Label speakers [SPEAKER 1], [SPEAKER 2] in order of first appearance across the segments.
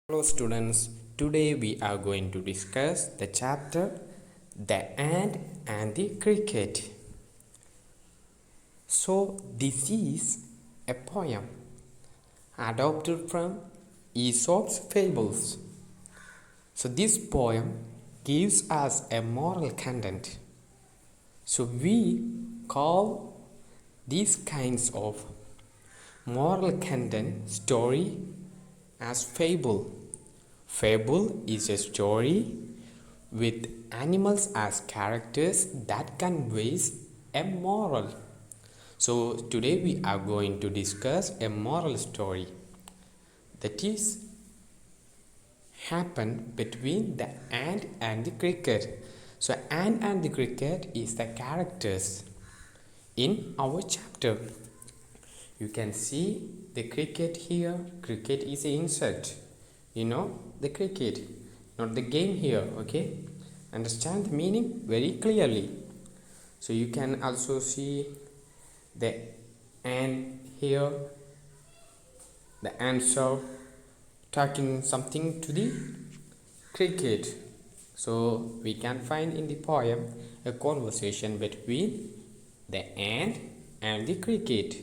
[SPEAKER 1] Hello students, today we are going to discuss the chapter The Ant and the Cricket. So this is a poem adapted from Aesop's Fables. So this poem gives us a moral content. So we call these kinds of moral content story as fable. Fable is a story with animals as characters that conveys a moral. So today we are going to discuss a moral story that is happened between the ant and the cricket. So ant and the cricket is the characters in our chapter. You can see the cricket here. Cricket is an insect. The cricket, not the game here. Okay, understand the meaning very clearly. So you can also see the ant here. The ants are talking something to the cricket. So we can find in the poem a conversation between the ant and the cricket.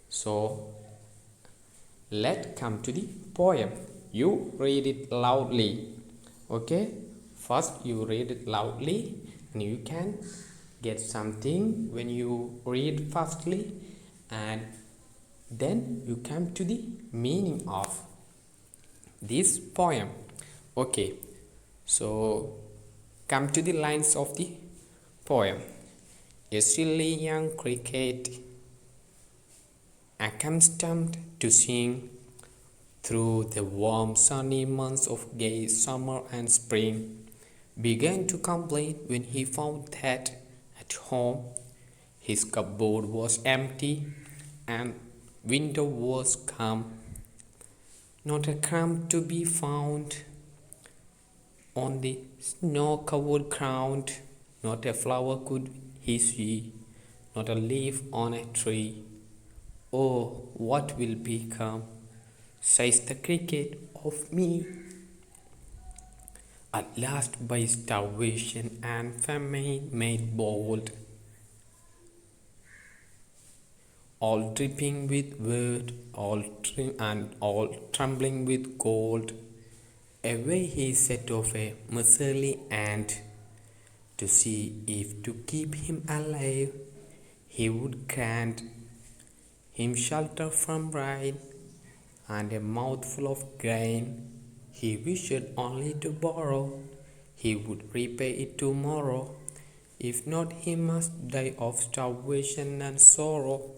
[SPEAKER 1] So let's come to the poem. You read it loudly. Okay, first you read it loudly and you can get something when you read fastly, and then you come to the meaning of this poem. Okay, so come to the lines of the poem. A silly young cricket, accustomed to sing through the warm sunny months of gay summer and spring, began to complain when he found that at home his cupboard was empty and winter was come. Not a crumb to be found on the snow-covered ground, not a flower could he see, not a leaf on a tree. Oh, what will become, says the cricket, of me? At last by starvation and famine made bold, all dripping with word, all trembling with cold, away he set off a miserly ant to see if to keep him alive he would grant him shelter from rain and a mouthful of grain. He wished only to borrow, he would repay it tomorrow. If not, he must die of starvation and sorrow.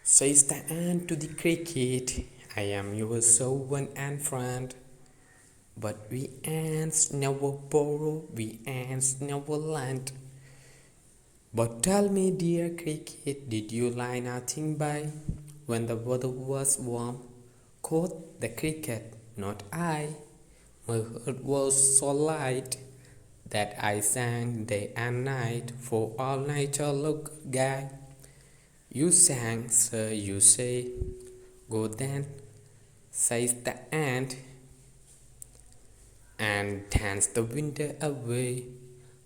[SPEAKER 1] Says the ant to the cricket, I am your servant and friend. But we ants never borrow, we ants never lend. But tell me, dear cricket, did you lie nothing by when the weather was warm? Quoth the cricket, not I. My heart was so light that I sang day and night, for all nature looked gay. You sang, sir, you say. Go then, says the ant, and danced the winter away.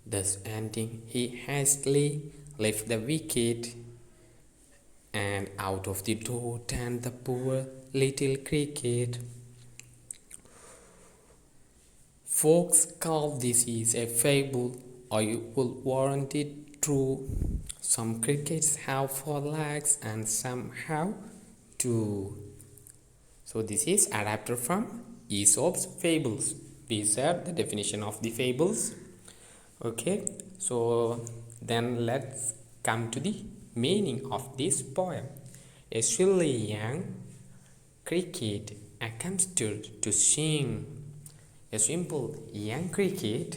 [SPEAKER 1] Thus ending, he hastily left the wicket, and out of the door turned the poor little cricket. Folks call this is a fable, I will warrant it true. Some crickets have 4 legs and some have 2. So this is adapted from Aesop's Fables. These are the definition of the fables. Okay, so then let's come to the meaning of this poem. A silly young cricket accustomed to sing. A simple young cricket,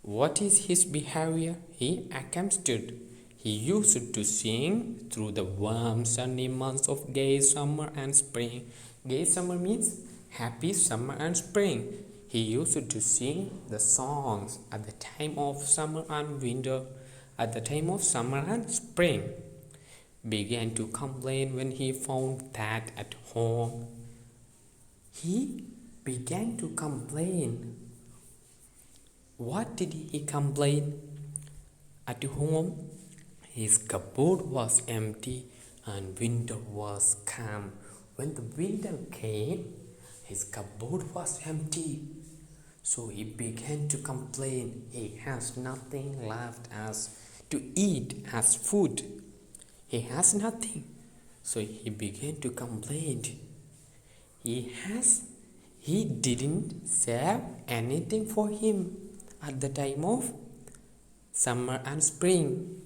[SPEAKER 1] what is his behavior? He accustomed. He used to sing through the warm sunny months of gay summer and spring. Gay summer means happy summer and spring. He used to sing the songs at the time of summer and winter, at the time of summer and spring. began to complain when he found that at home. He began to complain. What did he complain? At home, his cupboard was empty and winter was calm. When the winter came, his cupboard was empty. So he began to complain. He has nothing left as to eat as food. He has nothing. So he began to complain. He didn't save anything for him at the time of summer and spring.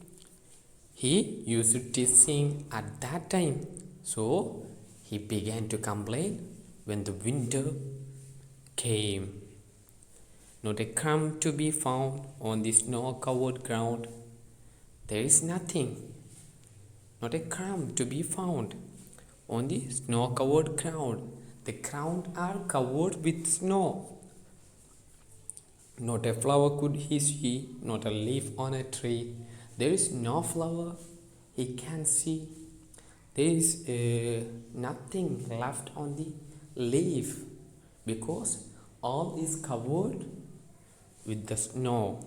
[SPEAKER 1] He used to sing at that time. So he began to complain when the winter came. Not a crumb to be found on the snow-covered ground. There is nothing. Not a crumb to be found on the snow-covered ground. The ground are covered with snow. Not a flower could he see, not a leaf on a tree. There is no flower he can see. There is nothing left on the leaf because all is covered with the snow.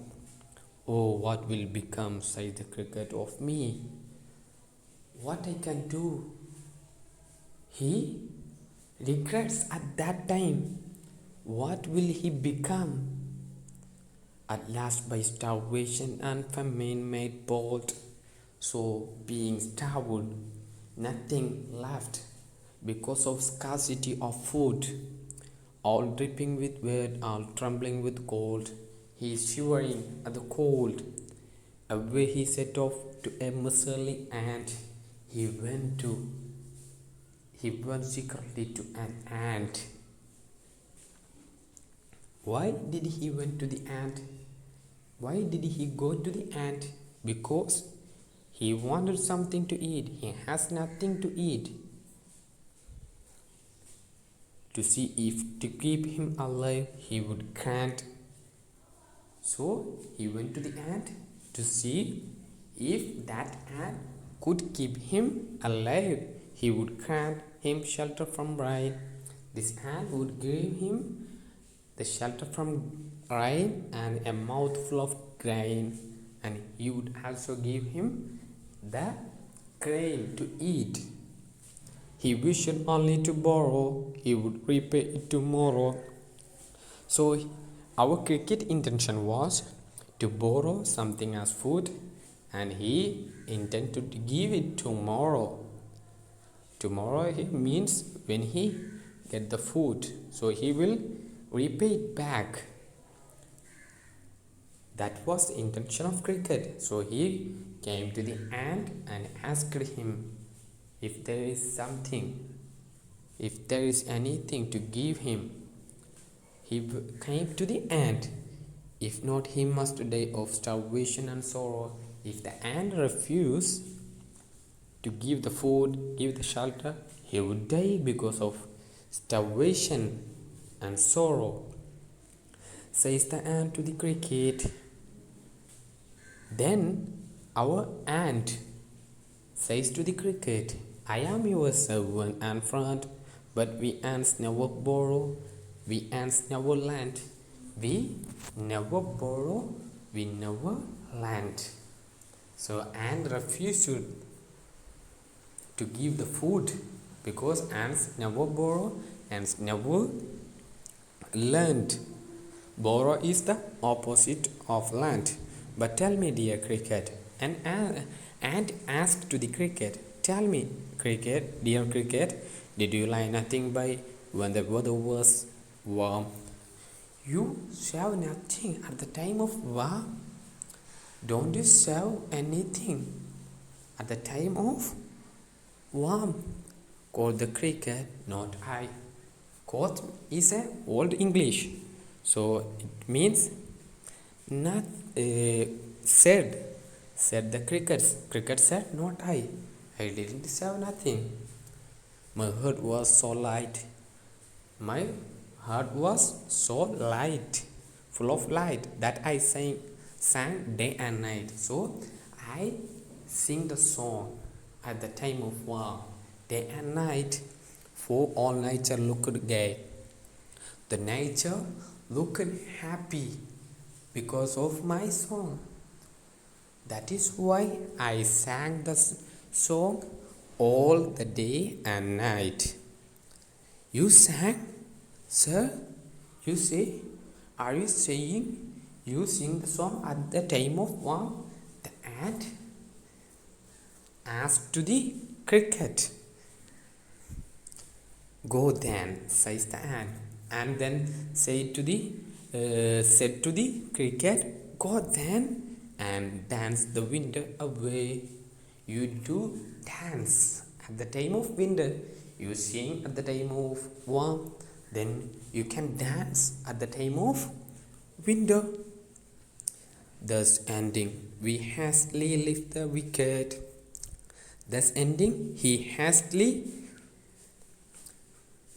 [SPEAKER 1] Oh, what will become, says the cricket, of me? What I can do? He regrets at that time. What will he become? At last, by starvation and famine made bold. So, being starved, nothing left because of scarcity of food. All dripping with wet, all trembling with cold, he is shivering at the cold. Away he set off to a miserly ant. He went secretly to an ant. Why did he went to the ant? Why did he go to the ant? Because he wanted something to eat. He has nothing to eat. To see if to keep him alive he would grant. So he went to the ant to see if that ant could keep him alive. He would grant him shelter from rain. This ant would give him the shelter from rain and a mouthful of grain, and he would also give him the grain to eat. He wished only to borrow, he would repay it tomorrow. So our cricket intention was to borrow something as food, and he intended to give it tomorrow. Tomorrow means when he get the food, so he will repay it back. That was the intention of cricket. So he came to the ant and asked him if there is something, if there is anything to give him. He came to the ant. If not, he must die of starvation and sorrow. If the ant refused to give the food, give the shelter, he would die because of starvation and sorrow. Says the ant to the cricket. Then our ant says to the cricket, I am your servant and friend, but we ants never borrow, we ants never lend. We never borrow, we never lend. So ant refused to give the food because ants never borrow, ants never lend. Borrow is the opposite of lend. But tell me, dear cricket, an ant asked to the cricket, tell me, cricket, dear cricket, did you lie nothing by when the weather was warm? You save nothing at the time of warm. Don't you save anything at the time of warm? Quoth the cricket, not I. Quoth is a old English, so it means not said the cricket said, not I didn't save nothing. My heart was so light, full of light, that I sang day and night. So I sing the song at the time of war, day and night, for all nature looked gay. The nature looked happy because of my song. That is why I sang the song all the day and night. You sang, sir? You say, are you saying you sing the song at the time of war? The ant asked to the cricket. Go then, says the ant, and then said to the cricket, go then and dance the winter away. You do dance at the time of winter. You sing at the time of warm. Then you can dance at the time of winter. Thus ending, we hastily lift the wicket. Thus ending, he hastily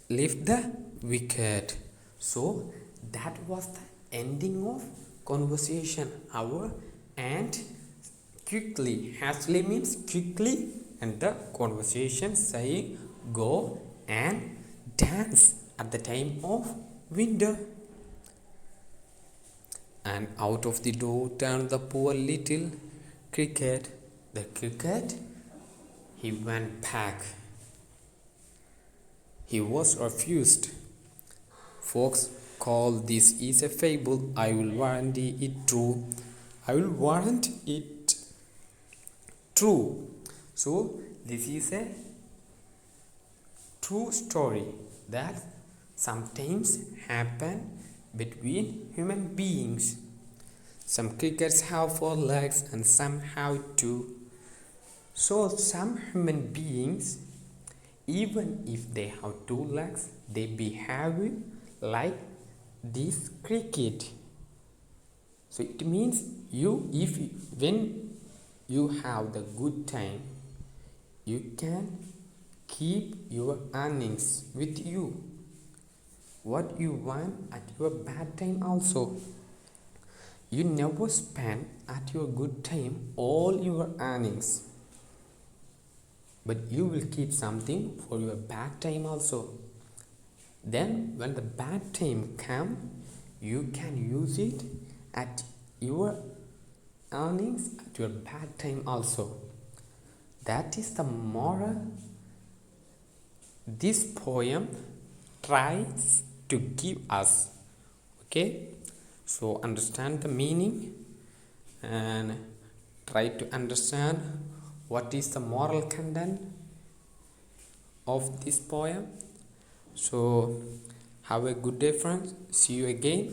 [SPEAKER 1] lift the wicket. So that was the ending of conversation. Our ant quickly, hastily means quickly, and the conversation saying go and dance at the time of winter. And out of the door turned the poor little cricket. The cricket, he went back. He was refused. Folks call this is a fable. I will warrant it true. I will warrant it true. So this is a true story that sometimes happen between human beings. Some crickets have 4 legs and some have 2. So some human beings, even if they have 2 legs, they behave like this cricket. So it means when you have the good time, you can keep your earnings with you. What you want at your bad time also. You never spend at your good time all your earnings, but you will keep something for your bad time also. Then when the bad time come, you can use it at your earnings at your bad time also. That is the moral this poem tries to give us. Okay, so understand the meaning and try to understand what is the moral content of this poem. So have a good day, friends. See you again.